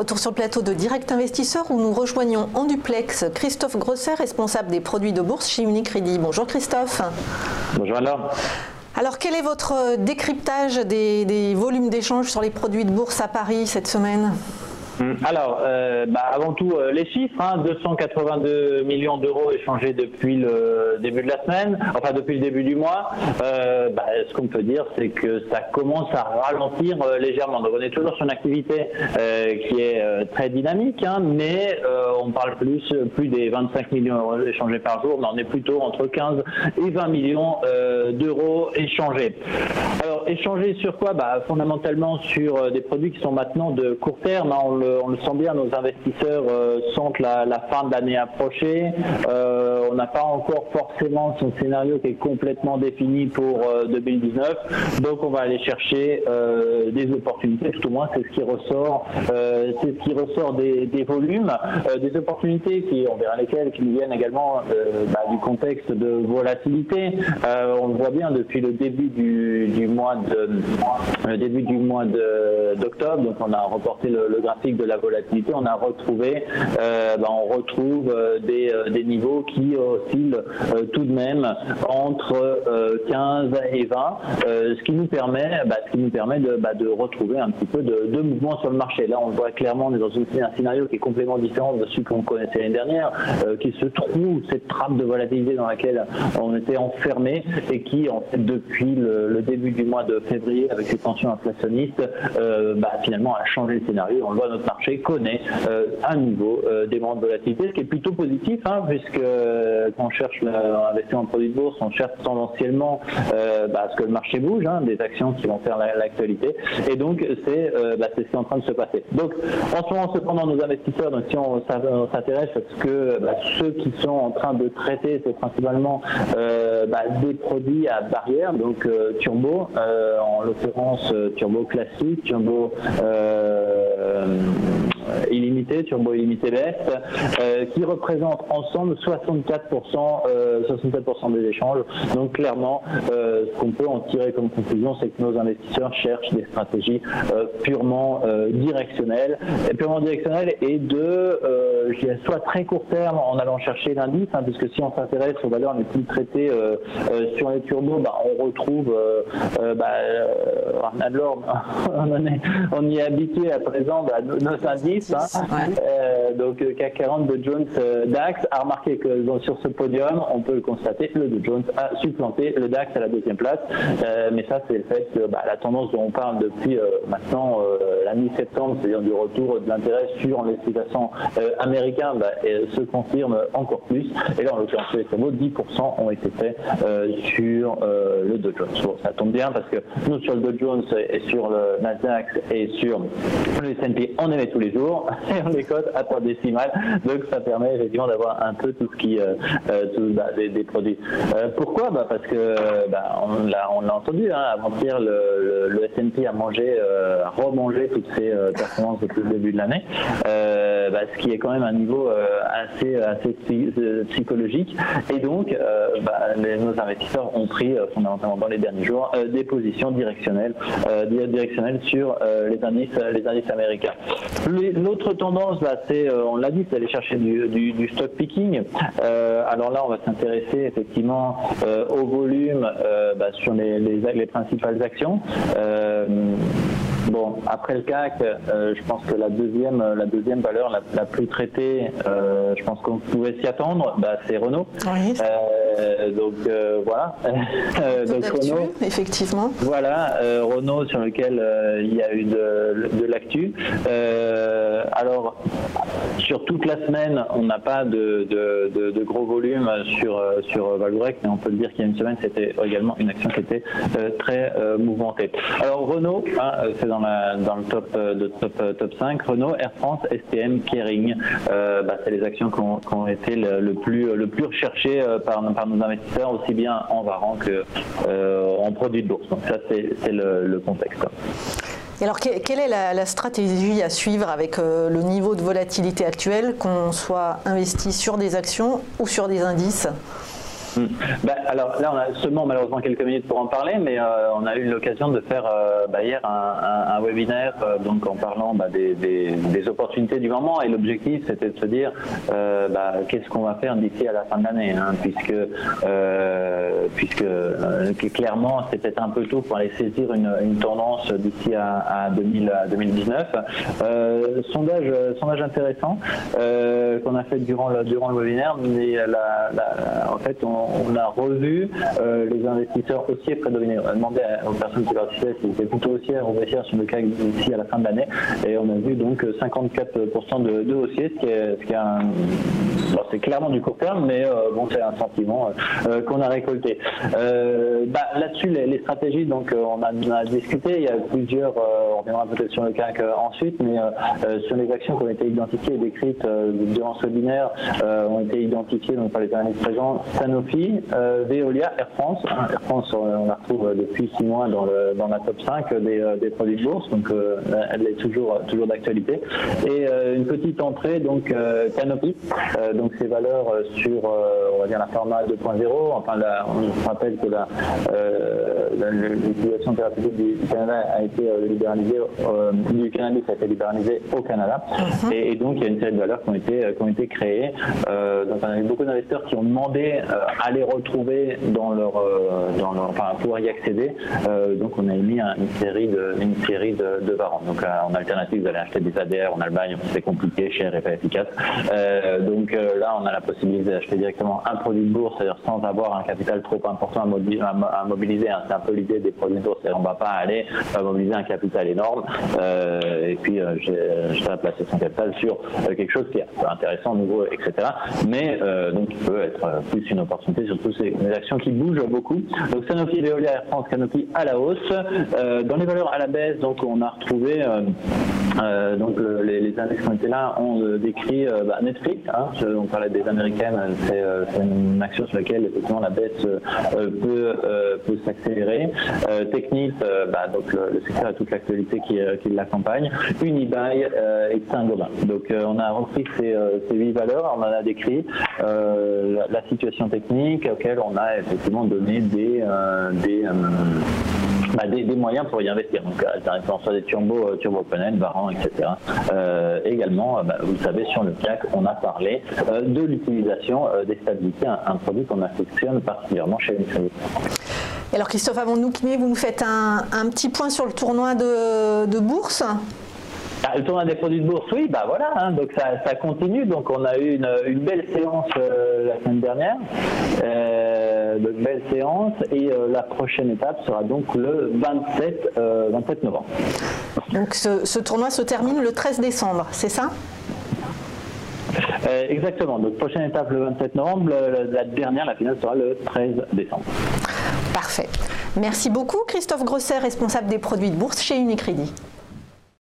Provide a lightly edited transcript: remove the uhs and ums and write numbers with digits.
Retour sur le plateau de Direct Investisseur où nous rejoignons en duplex Christophe Grosset, responsable des produits de bourse chez Unicredit. Bonjour Christophe. Bonjour Alain. Alors quel est votre décryptage des volumes d'échanges sur les produits de bourse à Paris cette semaine ? Alors, avant tout, les chiffres, 282 millions d'euros échangés depuis le début de la semaine, enfin depuis le début du mois. Ce qu'on peut dire, c'est que ça commence à ralentir légèrement. Donc on est toujours sur une activité qui est très dynamique, mais on parle plus des 25 millions d'euros échangés par jour, mais on est plutôt entre 15 et 20 millions d'euros échangés. Alors, échangés sur quoi ? Fondamentalement sur des produits qui sont maintenant de court terme. On le sent bien, nos investisseurs sentent la fin de l'année approcher. On n'a pas encore forcément son scénario qui est complètement défini pour 2019. Donc on va aller chercher des opportunités, tout au moins c'est ce qui ressort. C'est ce qui ressort des volumes, des opportunités on verra lesquelles, qui nous viennent également du contexte de volatilité. On le voit bien depuis le début du mois d'octobre. Donc on a reporté le graphique de la volatilité, on retrouve des niveaux qui oscillent tout de même entre 15 et 20, ce qui nous permet de retrouver un petit peu de mouvement sur le marché. Là, on le voit clairement, on est dans un scénario qui est complètement différent de celui qu'on connaissait l'année dernière, qui se trouve cette trappe de volatilité dans laquelle on était enfermé et qui, en fait, depuis le début du mois de février, avec ces tensions inflationnistes, finalement a changé le scénario. On le voit, notre marché connaît un niveau d'aimant de volatilité, ce qui est plutôt positif, puisque quand on cherche à investir en produits de bourse, on cherche tendanciellement à ce que le marché bouge, des actions qui vont faire l'actualité, et donc c'est ce qui est en train de se passer. Donc en ce moment, cependant, nos investisseurs, donc si on s'intéresse à ce que ceux qui sont en train de traiter, c'est principalement des produits à barrière, donc turbo, en l'occurrence turbo classique, turbo illimité, turbo illimité BS, qui représentent ensemble 64% des échanges. Donc clairement, ce qu'on peut en tirer comme conclusion, c'est que nos investisseurs cherchent des stratégies purement directionnelles et soit très court terme en allant chercher l'indice, puisque si on s'intéresse aux valeurs les plus traitées sur les turbos, on retrouve on y est habitué à présent nos indices, donc CAC 40, Dow Jones, DAX. A remarqué que sur ce podium, on peut le constater, le Dow Jones a supplanté le DAX à la deuxième place, mais ça c'est le fait que la tendance dont on parle depuis maintenant la mi-septembre, c'est-à-dire du retour de l'intérêt sur les sous-jacents américains, se confirme encore plus, et là en l'occurrence les turbos, 10% ont été faits sur le Dow Jones. Bon, ça tombe bien parce que nous sur le Dow Jones et sur le Nasdaq et sur le S&P, on émet tous les jours et on les cote à 3 décimales, donc ça permet effectivement d'avoir un peu tout ce qui des produits. Pourquoi ? Parce que on l'a entendu, avant-hier le S&P a remangé toutes ses performances depuis le début de l'année, ce qui est quand même un niveau assez psychologique, et donc nos investisseurs ont pris fondamentalement dans les derniers jours des positions directionnelles sur les indices américains. L'autre tendance, on l'a dit, c'est d'aller chercher du stock picking. Alors là, on va s'intéresser effectivement au volume sur les principales actions. Après le CAC, je pense que la deuxième valeur la plus traitée, je pense qu'on pouvait s'y attendre, c'est Renault. Oui. Voilà. Donc Renault, effectivement. Voilà, Renault sur lequel il y a eu de l'actu. Alors, sur toute la semaine, on n'a pas de gros volume sur Vallourec, mais on peut le dire qu'il y a une semaine, c'était également une action qui était très mouvementée. Alors Renault, c'est dans le top 5, Renault, Air France, STM, Kering, c'est les actions qui ont été le plus recherchées par nos investisseurs, aussi bien en varant que en produits de bourse. Donc ça, c'est le contexte. Et alors, quelle est la stratégie à suivre avec le niveau de volatilité actuel, qu'on soit investi sur des actions ou sur des indices ? Alors là, on a seulement malheureusement quelques minutes pour en parler, mais on a eu l'occasion de faire hier un webinaire donc en parlant des opportunités du moment, et l'objectif c'était de se dire qu'est-ce qu'on va faire d'ici à la fin de l'année, puisque clairement c'était un peu tôt pour aller saisir une tendance d'ici à 2019. Sondage intéressant qu'on a fait durant le webinaire, mais en fait on a revu les investisseurs haussiers prédominants. On a demandé aux personnes qui participaient s'ils étaient plutôt haussières ou baissières sur le CAC d'ici à la fin de l'année, et on a vu donc 54% de haussiers, ce qui est c'est clairement du court terme, mais c'est un sentiment qu'on a récolté. Là-dessus, les stratégies, donc on a discuté, il y a plusieurs, on reviendra peut-être sur le CAC ensuite, mais sur les actions qui ont été identifiées et décrites durant ce webinaire, ont été identifiées donc, par les analystes présents: Sanofi, Veolia, Air France. Air France, on la retrouve depuis 6 mois dans la top 5 des produits de bourse, donc elle est toujours d'actualité. Et une petite entrée, donc Canopy, donc ces valeurs sur, on va dire, la pharma 2.0. Enfin, on se rappelle que l'utilisation thérapeutique du Canada a été libéralisée, du cannabis a été libéralisé au Canada, et donc il y a une série de valeurs qui ont été créées. Donc on a eu beaucoup d'investisseurs qui ont demandé à les retrouver enfin pouvoir y accéder. Donc on a émis une série de varants. Donc en alternative, vous allez acheter des ADR en Allemagne, c'est compliqué, cher et pas efficace. Donc là, on a la possibilité d'acheter directement un produit de bourse, c'est-à-dire sans avoir un capital trop important à mobiliser. C'est un peu l'idée des produits de bourse, c'est-à-dire on ne va pas aller mobiliser un capital énorme et puis je vais placer son capital sur quelque chose qui est intéressant, nouveau, etc. Mais donc il peut être plus une opportunité, surtout ces actions qui bougent beaucoup. Donc Sanofi, Veolia, Air France, Canopy à la hausse. Dans les valeurs à la baisse, donc on a retrouvé donc les index qui ont été là ont décrit Netflix, on parlait des américaines, c'est une action sur laquelle effectivement la baisse peut s'accélérer. Technip, donc le secteur a toute l'actualité qui l'accompagne. Unibail et Saint-Gobain. Donc on a repris ces 8 valeurs, on en a décrit la situation technique auquel on a effectivement donné des moyens pour y investir. Donc, soit des turbo-panels, Varan, etc. Également, vous le savez, sur le CAC, on a parlé de l'utilisation des stabilités, un produit qu'on affectionne particulièrement chez Unicredit. Alors Christophe, avant de nous quitter, vous nous faites un petit point sur le tournoi de bourse. Le tournoi des produits de bourse, oui, voilà, donc ça continue. Donc on a eu une belle séance la semaine dernière, une belle séance, et la prochaine étape sera donc le 27 novembre. Donc ce tournoi se termine le 13 décembre, c'est ça ? Exactement. Donc prochaine étape le 27 novembre, la finale sera le 13 décembre. Parfait. Merci beaucoup Christophe Grosset, responsable des produits de bourse chez Unicredit.